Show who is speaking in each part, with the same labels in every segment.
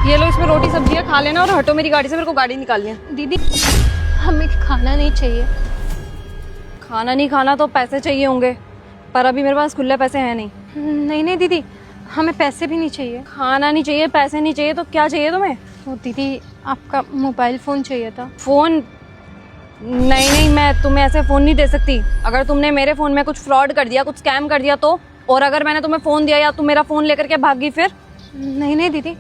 Speaker 1: ये लो, इसमें रोटी सब्जी है, खा लेना और हटो मेरी गाड़ी से, मेरे को गाड़ी निकालनी है।
Speaker 2: दीदी हमें खाना नहीं चाहिए।
Speaker 1: खाना नहीं खाना तो पैसे चाहिए होंगे, पर अभी मेरे पास खुले पैसे हैं नहीं।
Speaker 2: नहीं नहीं दीदी, हमें पैसे भी नहीं चाहिए।
Speaker 1: खाना नहीं चाहिए, पैसे नहीं चाहिए, तो क्या चाहिए तुम्हें?
Speaker 2: तो दीदी आपका मोबाइल फ़ोन चाहिए था।
Speaker 1: फ़ोन? नहीं नहीं, मैं तुम्हें ऐसे फ़ोन नहीं दे सकती। अगर तुमने मेरे फ़ोन में कुछ फ्रॉड कर दिया, कुछ स्कैम कर दिया तो, और अगर मैंने तुम्हें फ़ोन दिया या तुम मेरा फ़ोन लेकर के भागी फिर?
Speaker 2: नहीं नहीं दीदी,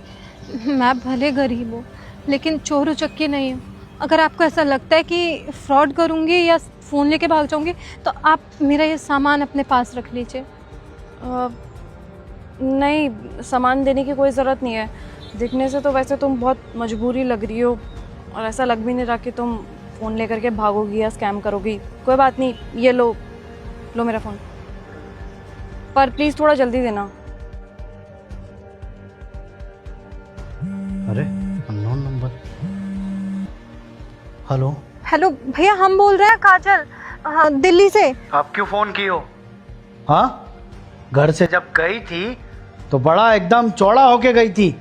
Speaker 2: मैं भले गरीब हूँ लेकिन चोर उचक्की नहीं हूँ। अगर आपको ऐसा लगता है कि फ्रॉड करूँगी या फ़ोन लेके भाग जाऊँगी तो आप मेरा ये सामान अपने पास रख लीजिए।
Speaker 1: नहीं, सामान देने की कोई ज़रूरत नहीं है। दिखने से तो वैसे तुम बहुत मजबूरी लग रही हो, और ऐसा लग भी नहीं रहा कि तुम फ़ोन लेकर के भागोगी या स्कैम करोगी। कोई बात नहीं, ये लो मेरा फ़ोन, पर प्लीज़ थोड़ा जल्दी देना।
Speaker 3: अरे अननोन नंबर। हेलो
Speaker 2: हेलो भैया, हम बोल रहे हैं काजल, दिल्ली से।
Speaker 3: आप क्यों फोन की हो? हाँ, घर से जब गई थी तो बड़ा एकदम चौड़ा होके गई थी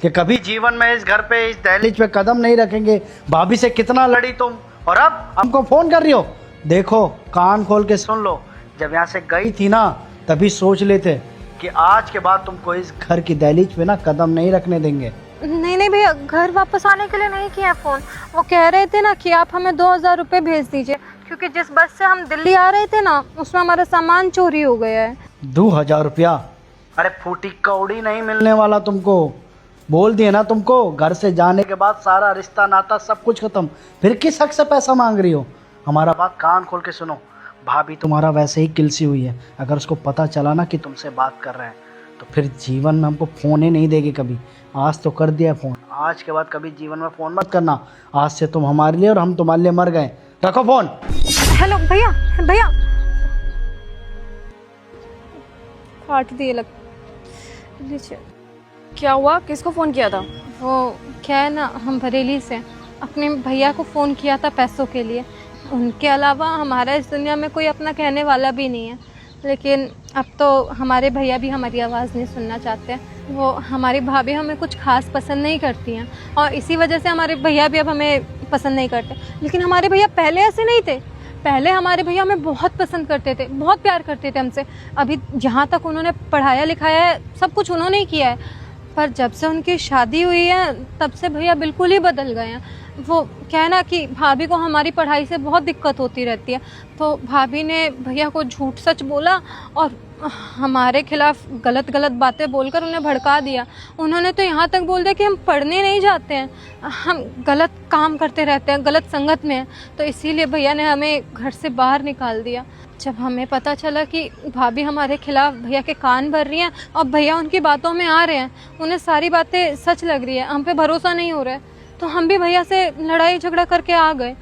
Speaker 3: कि कभी जीवन में इस घर पे, इस दहलीज पे कदम नहीं रखेंगे। भाभी से कितना लड़ी तुम, और अब हमको फोन कर रही हो? देखो, कान खोल के सुन लो, जब यहाँ से गई थी ना तभी सोच लेते कि आज के बाद तुमको इस घर की दहलीज पे ना कदम नहीं रखने देंगे।
Speaker 2: नहीं नहीं भैया, घर वापस आने के लिए नहीं किया फ़ोन। वो कह रहे थे ना कि आप हमें 2000 रुपये भेज दीजिए, क्योंकि जिस बस से हम दिल्ली आ रहे थे ना उसमें हमारा सामान चोरी हो गया है।
Speaker 3: 2000 रुपया? अरे फूटी कौड़ी नहीं मिलने वाला तुमको। बोल दिए ना तुमको, घर से जाने के बाद सारा रिश्ता नाता सब कुछ खत्म। फिर किस हक से पैसा मांग रही हो? हमारा बात कान खोल के सुनो, भाभी तुम्हारा वैसे ही किलसी हुई है। अगर उसको पता चला ना कि तुमसे बात कर रहे हैं तो फिर जीवन में हमको फ़ोन ही नहीं देगी कभी। आज तो कर दिया फ़ोन, आज के बाद कभी जीवन में फ़ोन मत करना। आज से तुम हमारे लिए और हम तुम्हारे लिए मर गए। रखो फ़ोन।
Speaker 2: हेलो भैया, भैया काट दिए लग लीजिए।
Speaker 1: क्या हुआ? किसको फ़ोन किया था?
Speaker 2: वो क्या है ना, हम बरेली से अपने भैया को फ़ोन किया था पैसों के लिए। उनके अलावा हमारा इस दुनिया में कोई अपना कहने वाला भी नहीं है। लेकिन अब तो हमारे भैया भी हमारी आवाज़ नहीं सुनना चाहते हैं। वो हमारी भाभी हमें कुछ खास पसंद नहीं करती हैं, और इसी वजह से हमारे भैया भी अब हमें पसंद नहीं करते। लेकिन हमारे भैया पहले ऐसे नहीं थे। पहले हमारे भैया हमें बहुत पसंद करते थे, बहुत प्यार करते थे हमसे। अभी जहाँ तक उन्होंने पढ़ाया लिखाया है, सब कुछ उन्होंने ही किया है। पर जब से उनकी शादी हुई है तब से भैया बिल्कुल ही बदल गए हैं। वो क्या है ना कि भाभी को हमारी पढ़ाई से बहुत दिक्कत होती रहती है, तो भाभी ने भैया को झूठ सच बोला और हमारे खिलाफ गलत गलत बातें बोलकर उन्हें भड़का दिया। उन्होंने तो यहाँ तक बोल दिया कि हम पढ़ने नहीं जाते हैं, हम गलत काम करते रहते हैं, गलत संगत में हैं। तो इसीलिए भैया ने हमें घर से बाहर निकाल दिया। जब हमें पता चला कि भाभी हमारे खिलाफ भैया के कान भर रही हैं और भैया उनकी बातों में आ रहे हैं, उन्हें सारी बातें सच लग रही है, हम पे भरोसा नहीं हो रहा है, तो हम भी भैया से लड़ाई झगड़ा करके आ गए।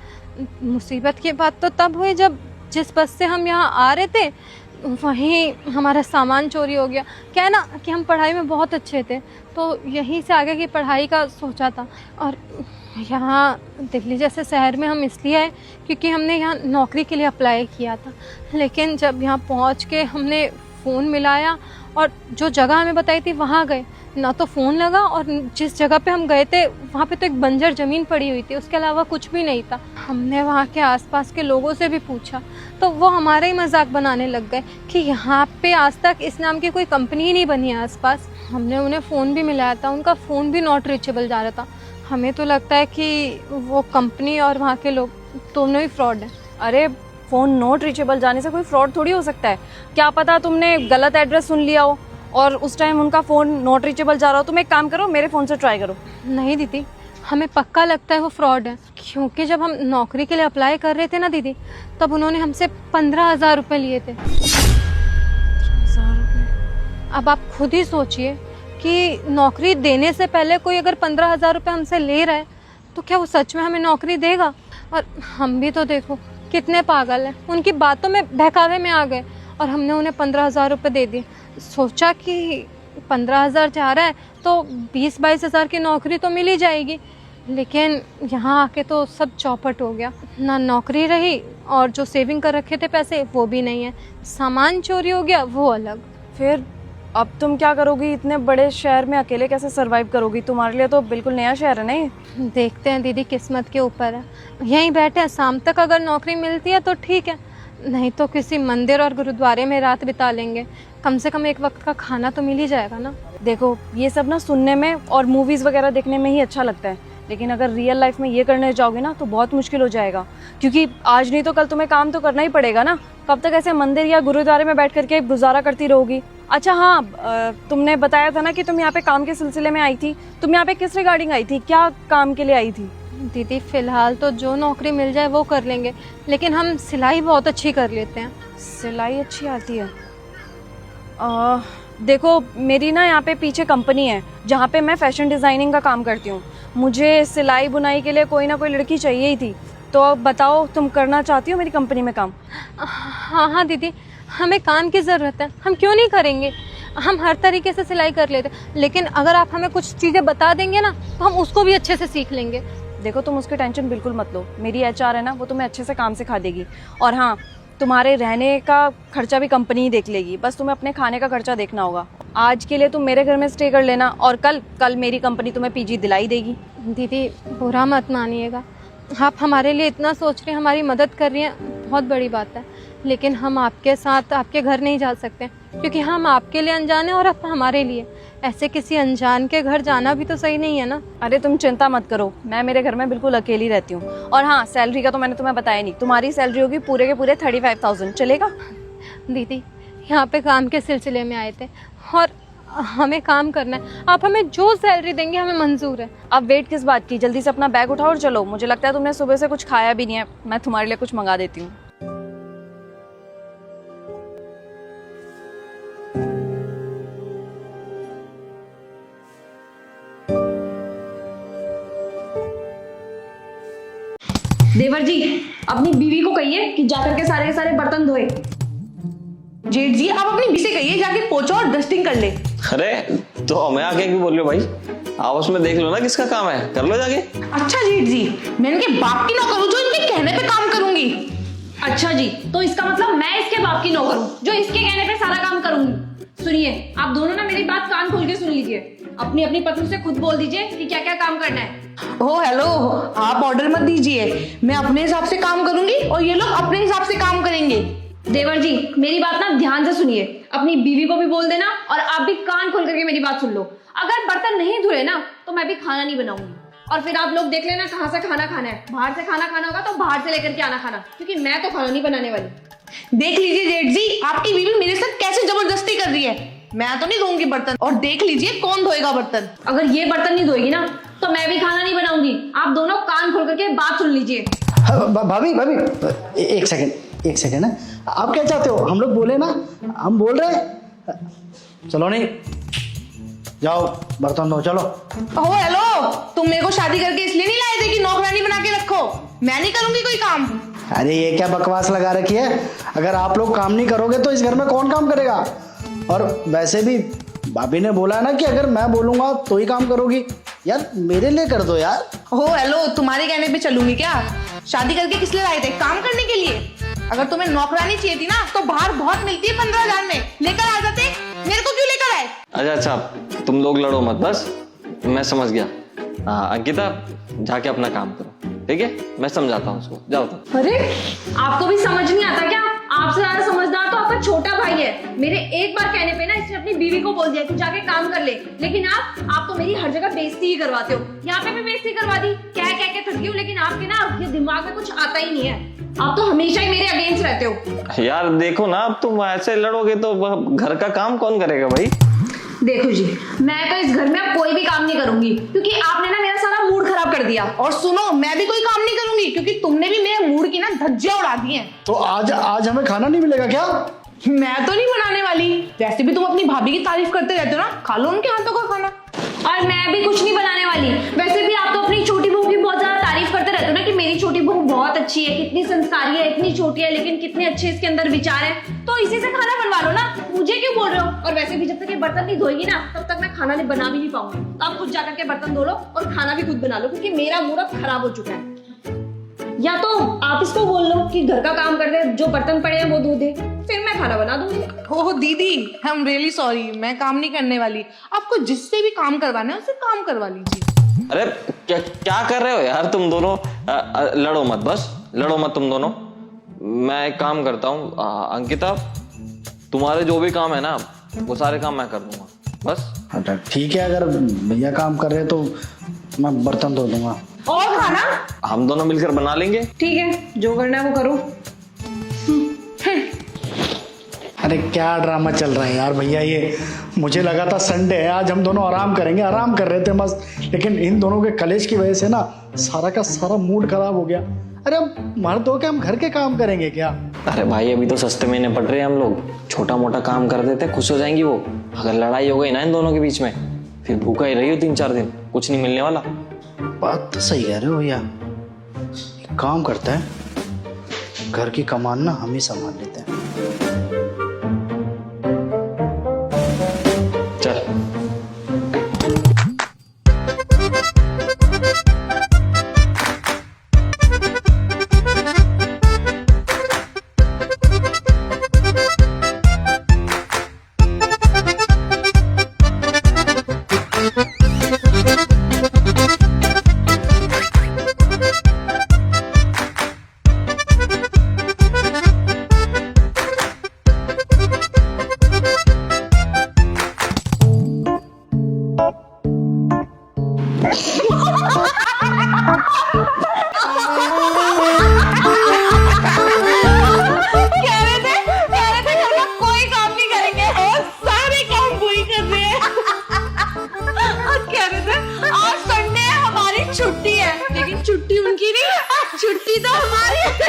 Speaker 2: मुसीबत की बात तो तब हुई जब जिस बस से हम यहाँ आ रहे थे वहीं हमारा सामान चोरी हो गया। क्या है ना कि हम पढ़ाई में बहुत अच्छे थे, तो यहीं से आगे की पढ़ाई का सोचा था। और यहाँ दिल्ली जैसे शहर में हम इसलिए आए क्योंकि हमने यहाँ नौकरी के लिए अप्लाई किया था। लेकिन जब यहाँ पहुँच के हमने फ़ोन मिलाया और जो जगह हमें बताई थी वहाँ गए, ना तो फ़ोन लगा, और जिस जगह पे हम गए थे वहाँ पे तो एक बंजर ज़मीन पड़ी हुई थी, उसके अलावा कुछ भी नहीं था। हमने वहाँ के आसपास के लोगों से भी पूछा तो वो हमारा ही मजाक बनाने लग गए कि यहाँ पे आज तक इस नाम की कोई कंपनी ही नहीं बनी है आसपास। हमने उन्हें फ़ोन भी मिलाया था, उनका फ़ोन भी नॉट रीचेबल जा रहा था। हमें तो लगता है कि वो कंपनी और वहाँ के लोग दोनों ही फ्रॉड हैं।
Speaker 1: अरे फ़ोन नॉट रीचेबल जाने से कोई फ्रॉड थोड़ी हो सकता है। क्या पता तुमने गलत एड्रेस सुन लिया हो और उस टाइम उनका फ़ोन नॉट रीचेबल जा रहा हो। तुम एक काम करो, मेरे फ़ोन से ट्राई करो।
Speaker 2: नहीं दीदी, हमें पक्का लगता है वो फ्रॉड है, क्योंकि जब हम नौकरी के लिए अप्लाई कर रहे थे ना दीदी, तब उन्होंने हमसे 15,000 रुपये लिए थे।
Speaker 1: 15,000 रुपये?
Speaker 2: अब आप खुद ही सोचिए कि नौकरी देने से पहले कोई अगर 15,000 रुपये हमसे ले रहा है तो क्या वो सच में हमें नौकरी देगा? और हम भी तो देखो कितने पागल हैं, उनकी बातों में बहकावे में आ गए और हमने उन्हें 15,000 रुपये दे दिए। सोचा कि 15,000 जा रहा है तो 20-22 हज़ार की नौकरी तो मिल ही जाएगी। लेकिन यहाँ आके तो सब चौपट हो गया, ना नौकरी रही और जो सेविंग कर रखे थे पैसे वो भी नहीं है, सामान चोरी हो गया वो अलग।
Speaker 1: फिर अब तुम क्या करोगी? इतने बड़े शहर में अकेले कैसे सरवाइव करोगी? तुम्हारे लिए तो बिल्कुल नया शहर है नहीं।
Speaker 2: देखते हैं दीदी, किस्मत के ऊपर है। यहीं बैठे हैं, शाम तक अगर नौकरी मिलती है तो ठीक है, नहीं तो किसी मंदिर और गुरुद्वारे में रात बिता लेंगे। कम से कम एक वक्त का खाना तो मिल ही जाएगा ना।
Speaker 1: देखो ये सब ना सुनने में और मूवीज़ वगैरह देखने में ही अच्छा लगता है, लेकिन अगर रियल लाइफ में ये करने जाओगे ना तो बहुत मुश्किल हो जाएगा, क्योंकि आज नहीं तो कल तुम्हें काम तो करना ही पड़ेगा ना। कब तक ऐसे मंदिर या गुरुद्वारे में बैठ करके गुजारा करती रहोगी? अच्छा हाँ, तुमने बताया था ना कि तुम यहाँ पे काम के सिलसिले में आई थी। तुम यहाँ पे किस रिगार्डिंग आई थी? क्या काम के लिए आई थी?
Speaker 2: दीदी फिलहाल तो जो नौकरी मिल जाए वो कर लेंगे, लेकिन हम सिलाई बहुत अच्छी कर लेते हैं।
Speaker 1: सिलाई अच्छी आती है? देखो मेरी ना यहाँ पे पीछे कंपनी है जहाँ पे मैं फैशन डिज़ाइनिंग का काम करती हूँ। मुझे सिलाई बुनाई के लिए कोई ना कोई लड़की चाहिए ही थी, तो अब बताओ तुम करना चाहती हो मेरी कंपनी में काम?
Speaker 2: हाँ हाँ दीदी, हमें काम की ज़रूरत है, हम क्यों नहीं करेंगे। हम हर तरीके से सिलाई कर लेते हैं, लेकिन अगर आप हमें कुछ चीज़ें बता देंगे ना तो हम उसको भी अच्छे से सीख लेंगे।
Speaker 1: देखो तुम उसकी टेंशन बिल्कुल मत लो, मेरी एचआर है ना, वो तुम्हें अच्छे से काम सिखा देगी। और हाँ, तुम्हारे रहने का खर्चा भी कंपनी ही देख लेगी, बस तुम्हें अपने खाने का खर्चा देखना होगा। आज के लिए तुम मेरे घर में स्टे कर लेना और कल मेरी कंपनी तुम्हें पीजी दिलाई देगी।
Speaker 2: दीदी बुरा मत मानिएगा, आप हमारे लिए इतना सोच रहे हैं, हमारी मदद कर रही हैं, बहुत बड़ी बात है, लेकिन हम आपके साथ आपके घर नहीं जा सकते क्योंकि हम आपके लिए अनजान हैं और आप हमारे लिए। ऐसे किसी अनजान के घर जाना भी तो सही नहीं है ना।
Speaker 1: अरे तुम चिंता मत करो, मैं मेरे घर में बिल्कुल अकेली रहती हूँ। और हाँ, सैलरी का तो मैंने तुम्हें बताया नहीं, तुम्हारी सैलरी होगी पूरे के पूरे 35,000। चलेगा?
Speaker 2: दीदी यहाँ पे काम के सिलसिले में आए थे और हमें काम करना है, आप हमें जो सैलरी देंगे हमें मंजूर है।
Speaker 1: अब वेट किस बात की, जल्दी से अपना बैग उठाओ और चलो। मुझे लगता है तुमने सुबह से कुछ खाया भी नहीं है, मैं तुम्हारे लिए कुछ मंगा देती हूँ। देवर जी, अपनी बीवी को कहिए कि जाकर के सारे बर्तन धोए।
Speaker 4: जेठ जी, आप अपनी बीवी से कहिए जाके पोछो और डस्टिंग कर ले।
Speaker 5: अरे तो हमें आके क्यों बोल रहे हो भाई? आपस में देख लो ना किसका काम है, कर लो जाके।
Speaker 4: अच्छा जेठ जी, मैं इनके बाप की नौकर हूं जो इनके कहने पे काम करूंगी।
Speaker 1: अच्छा जी, तो इसका मतलब मैं इसके बाप की नौकर हूँ जो इसके कहने पे सारा काम करूंगी। सुनिए, आप दोनों ना मेरी बात कान खोल के सुन लीजिए। अपनी अपनी पत्नी से खुद बोल दीजिए कि क्या क्या काम करना है।
Speaker 4: ओ हेलो, आप ऑर्डर मत दीजिए, मैं अपने हिसाब से काम करूंगी और ये लोग अपने हिसाब से काम करेंगे।
Speaker 1: देवर जी, मेरी बात ना ध्यान से सुनिए, अपनी बीवी को भी बोल देना और आप भी कान खोल करके मेरी बात सुन लो। अगर बर्तन नहीं धुले ना तो मैं भी खाना नहीं बनाऊंगी, और फिर आप लोग देख लेना कहाँ से खाना खाना है। बाहर से खाना खाना होगा तो बाहर से लेकर के आना खाना, क्योंकि मैं तो खाना नहीं बनाने वाली।
Speaker 4: देख लीजिए जेठ जी, आपकी बीवी मेरे साथ कैसे जबरदस्ती कर रही है। मैं तो नहीं धोऊंगी बर्तन, और देख लीजिए कौन धोएगा बर्तन।
Speaker 1: अगर ये बर्तन नहीं धोएगी ना तो मैं भी खाना नहीं बनाऊंगी। आप दोनों कान खोल करके बात सुन लीजिए।
Speaker 3: भाभी भाभी एक सेकंड है, आप क्या चाहते हो? हम लोग बोले ना, हम बोल रहे हैं। चलो नहीं, जाओ बर्तन धो, चलो।
Speaker 4: ओ हेलो, तुम मेरे को शादी करके इसलिए नहीं लाए थे कि नौकरानी बना के रखो? मैं नहीं करूंगी कोई काम।
Speaker 3: अरे ये क्या बकवास लगा रखी है? अगर आप लोग काम नहीं करोगे तो इस घर में कौन काम करेगा? और वैसे भी भाभी ने बोला है ना कि अगर मैं बोलूंगा तो ही काम करोगी। यार मेरे लिए कर दो यार।
Speaker 4: ओ हेलो, तुम्हारे कहने पे चलूंगी क्या? शादी करके किस लिए लाए थे? काम करने के लिए। अगर तुम्हें नौकरानी चाहिए थी ना तो बाहर बहुत मिलती है 15,000 में, लेकर आ जाते। मेरे को क्यों लेकर आए?
Speaker 5: अच्छा, तुम लोग लड़ो मत, बस मैं समझ गया। अंकिता, जाके अपना काम करो, ठीक है? मैं समझाता हूँ उसको, जाओ तुम।
Speaker 1: अरे आपको भी समझ नहीं आता क्या? आपसे ज्यादा समझदार तो आपका छोटा भाई है। मेरे एक बार कहने पे ना इसने अपनी बीवी को बोल दिया कि जाके काम कर ले, लेकिन आप तो मेरी हर जगह बेइज्जती ही करवाते हो। यहाँ पे भी बेइज्जती करवा दी, कह के थक गई हूँ, लेकिन आपके ना ये दिमाग में कुछ आता ही नहीं है। आप तो हमेशा ही मेरे अगेंस्ट रहते हो।
Speaker 5: यार देखो ना, अब तुम ऐसे लड़ोगे तो घर का काम कौन करेगा भाई?
Speaker 1: देखो जी, मैं तो इस घर में अब कोई भी काम नहीं करूंगी क्योंकि आपने ना मेरा सारा मूड खराब कर दिया।
Speaker 4: और सुनो, मैं भी कोई काम नहीं करूंगी क्योंकि तुमने भी मेरे मूड की ना धज्जियां उड़ा दी हैं।
Speaker 3: तो आज हमें खाना नहीं मिलेगा क्या?
Speaker 4: मैं तो नहीं बनाने वाली। वैसे भी तुम अपनी भाभी की तारीफ करते रहते हो ना, खा लो उनके हाथों का खाना।
Speaker 1: और मैं भी कुछ नहीं बनाने वाली। वैसे भी आप तो अपनी छोटी बहू की बहुत ज्यादा तारीफ करते रहते हो ना कि मेरी छोटी बहू बहुत अच्छी है, कितनी संस्कारी है, इतनी छोटी है लेकिन कितने अच्छे इसके अंदर विचार हैं। तो इसी से खाना बनवा लो ना, मुझे क्यों बोल रहे हो? और वैसे भी जब तक ये बर्तन नहीं धोएगी ना तब तक मैं खाना नहीं बना भी नहीं पाऊंगी। तो आप खुद जाकर के बर्तन धो लो और खाना भी खुद बना लो, क्योंकि मेरा मूड अब खराब हो चुका है।
Speaker 6: या तो आप इसको बोल लो कि घर का काम कर दे, जो बर्तन पड़े हैं वो धो दे, फिर मैं खाना बना दूंगी।
Speaker 4: ओह दीदी, आई एम रियली सॉरी, मैं काम नहीं करने वाली। आपको जिससे भी काम करवाना है उससे काम करवा लीजिए।
Speaker 5: अरे क्या कर रहे हो यार तुम दोनों? लड़ो मत, बस लड़ो मत तुम दोनों। मैं एक काम करता हूँ, अंकिता तुम्हारे जो भी काम है ना वो सारे काम मैं कर दूंगा, बस।
Speaker 3: अच्छा ठीक है, अगर भैया काम कर रहे हैं तो मैं बर्तन धो दूंगा।
Speaker 4: और खाना
Speaker 5: हम दोनों मिलकर बना लेंगे।
Speaker 6: ठीक है, जो करना है वो करो।
Speaker 3: अरे क्या ड्रामा चल रहा है यार भैया, ये मुझे लगा था संडे है, आज हम दोनों आराम करेंगे, आराम कर रहे थे मस्त, लेकिन इन दोनों के कलेश की वजह से ना सारा का सारा मूड खराब हो गया। अरे हम मर्द हो के हम घर के काम करेंगे क्या?
Speaker 5: अरे भाई अभी तो सस्ते में निपट रहे हैं हम लोग, छोटा मोटा काम कर देते, खुश हो जाएंगी वो। अगर लड़ाई हो गई ना इन दोनों के बीच में, फिर भूखा ही रही हो 3-4 दिन, कुछ नहीं मिलने वाला।
Speaker 3: बात तो सही कह रहे हो भैया, एक काम करता है, घर की कमान ना हम ही संभाल लेते हैं।
Speaker 5: चल
Speaker 4: कह रहे थे घर का कोई काम नहीं करेंगे और सारे काम वही कर रहे हैं। और कह रहे थे आज संडे है, हमारी छुट्टी है, लेकिन छुट्टी उनकी नहीं, छुट्टी तो हमारी है।